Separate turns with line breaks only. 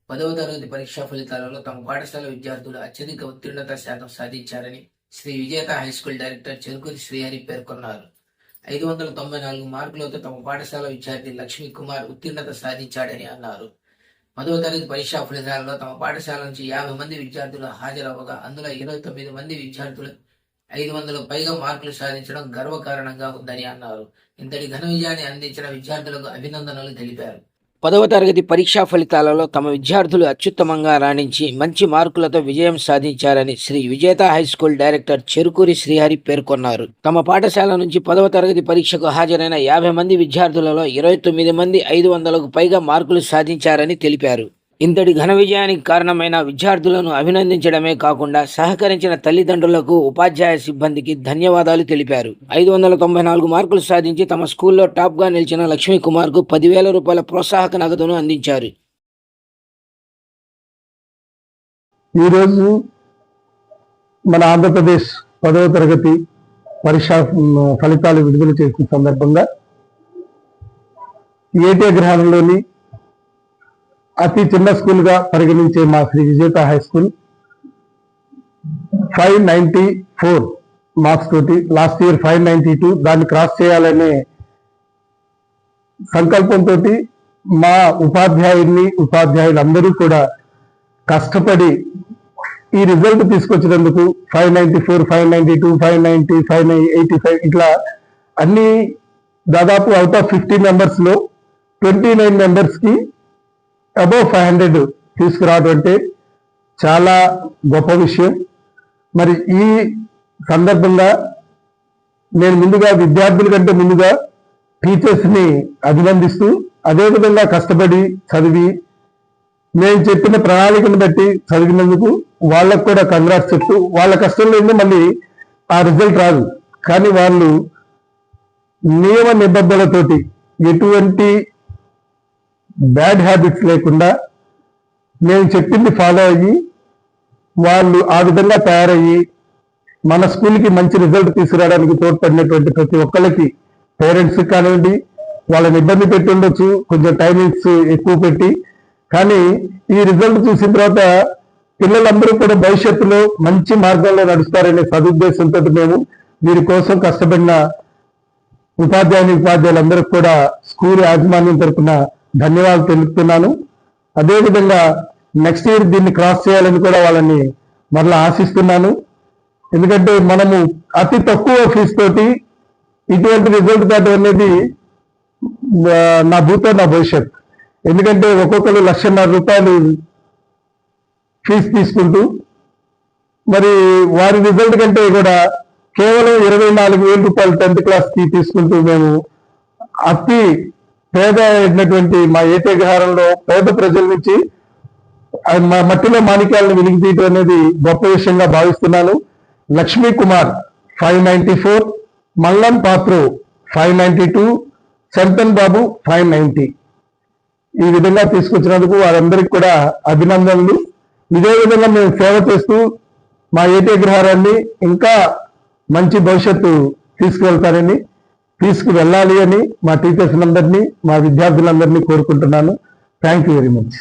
10వ తరగతి పరీక్షా ఫలితాలలో తమ పాఠశాల విద్యార్థులు అత్యధిక ఉత్తీర్ణత శాతం సాధించారని శ్రీ విజేత హైస్కూల్ డైరెక్టర్ చెరుకూరి శ్రీహరి పేర్కొన్నారు. 594 మార్కులతో తమ పాఠశాల విద్యార్థి లక్ష్మీ కుమార్ ఉత్తీర్ణత సాధించాడని అన్నారు. 10వ తరగతి పరీక్షా ఫలితాలలో తమ పాఠశాల నుంచి 50 మంది విద్యార్థులు హాజరవ్వగా అందులో 29 మంది విద్యార్థులు 500 పైగా మార్కులు సాధించడం గర్వకారణంగా ఉందని అన్నారు. ఇంతటి ఘన విజయాన్ని అందించిన విద్యార్థులకు అభినందనలు తెలిపారు. 10వ తరగతి పరీక్షా ఫలితాలలో తమ విద్యార్థులు అత్యుత్తమంగా రాణించి మంచి మార్కులతో విజయం సాధించారని శ్రీ విజేత హైస్కూల్ డైరెక్టర్ చెరుకూరి శ్రీహరి పేర్కొన్నారు. తమ పాఠశాల నుంచి 10వ తరగతి పరీక్షకు హాజరైన 50 మంది విద్యార్థులలో 29 మంది 500కు పైగా మార్కులు సాధించారని తెలిపారు. ఇంతటి ఘన విజయానికి కారణమైన విద్యార్థులను అభినందించడమే కాకుండా సహకరించిన తల్లిదండ్రులకు, ఉపాధ్యాయ సిబ్బందికి ధన్యవాదాలు తెలిపారు. 594 మార్కులు సాధించి తమ స్కూల్లో టాప్గా నిలిచిన లక్ష్మీ కుమార్కు 10,000 రూపాయల ప్రోత్సాహక నగదును అందించారు.
ఈరోజు మన ఆంధ్రప్రదేశ్ 10వ తరగతి పరీక్షా ఫలితాలు విడుదల చేసిన సందర్భంగా ఏటే గ్రహంలోని అతి చిన్న స్కూల్గా పరిగణించే మా శ్రీ విజేత హై స్కూల్ 594 మార్క్స్ తోటి, లాస్ట్ ఇయర్ 592, దాన్ని క్రాస్ చేయాలనే సంకల్పంతో మా ఉపాధ్యాయులందరూ కూడా కష్టపడి ఈ రిజల్ట్ తీసుకొచ్చినందుకు 594, 592, 590, 585 ఇట్లా అన్ని దాదాపు అవుట్ ఆఫ్ 50 మెంబర్స్ లో 29 మెంబర్స్ కి అబౌవ్ 500 తీసుకురావడం అంటే చాలా గొప్ప విషయం. మరి ఈ సందర్భంగా నేను ముందుగా విద్యార్థుల కంటే ముందుగా టీచర్స్ని అభినందిస్తూ, అదేవిధంగా కష్టపడి చదివి నేను చెప్పిన ప్రణాళికను బట్టి చదివినందుకు వాళ్ళకు కూడా కంగ్రాట్స్ చెప్తూ, వాళ్ళ కష్టంలో మళ్ళీ ఆ రిజల్ట్ రాదు, కానీ వాళ్ళు నియమ నిబంధనలతోటి ఎటువంటి బ్యాడ్ హ్యాబిట్స్ లేకుండా నేను చెప్పింది ఫాలో అయ్యి వాళ్ళు ఆ విధంగా తయారయ్యి మన స్కూల్కి మంచి రిజల్ట్ తీసుకురావడానికి తోడ్పడినటువంటి ప్రతి ఒక్కరికి, పేరెంట్స్కి కానివ్వండి, వాళ్ళని ఇబ్బంది పెట్టి ఉండొచ్చు కొంచెం టైమింగ్స్ ఎక్కువ పెట్టి, కానీ ఈ రిజల్ట్ చూసిన తర్వాత పిల్లలందరూ కూడా భవిష్యత్తులో మంచి మార్గంలో నడుస్తారనే సదుద్దేశంతో మేము వీరి కోసం కష్టపడిన ఉపాధ్యాయులందరికీ కూడా స్కూల్ యాజమాన్యం తరఫున ధన్యవాదాలు తెలుపుతున్నాను. అదేవిధంగా నెక్స్ట్ ఇయర్ దీన్ని క్రాస్ చేయాలని కూడా వాళ్ళని మరలా ఆశిస్తున్నాను. ఎందుకంటే మనము అతి తక్కువ ఫీజు తోటి ఇటువంటి రిజల్ట్ కావడం అనేది నా భూతో నా భవిష్యత్. ఎందుకంటే ఒక్కొక్కరు 1,50,000 రూపాయలు ఫీజు తీసుకుంటూ, మరి వారి రిజల్ట్ కంటే కూడా కేవలం 24,000 రూపాయలు 10th క్లాస్కి తీసుకుంటూ మేము అతి పేద అయినటువంటి మా ఏటే గ్రహారంలో పేద ప్రజల నుంచి మట్టిలో మాణిక్యాలను వెలికి తీయటం అనేది గొప్ప విషయంగా భావిస్తున్నాను. లక్ష్మీ కుమార్ 594, మల్లన్ పాత్రో 592, చంతన్ బాబు 590 ఈ విధంగా తీసుకొచ్చినందుకు వారందరికీ కూడా అభినందనలు. ఇదే విధంగా మేము సేవ చేస్తూ మా ఏటే గ్రహారాన్ని ఇంకా మంచి భవిష్యత్తు తీసుకువెళ్ళాలి అని మా టీచర్స్ అందరినీ, మా విద్యార్థులందరినీ కోరుకుంటున్నాను. Thank you very much.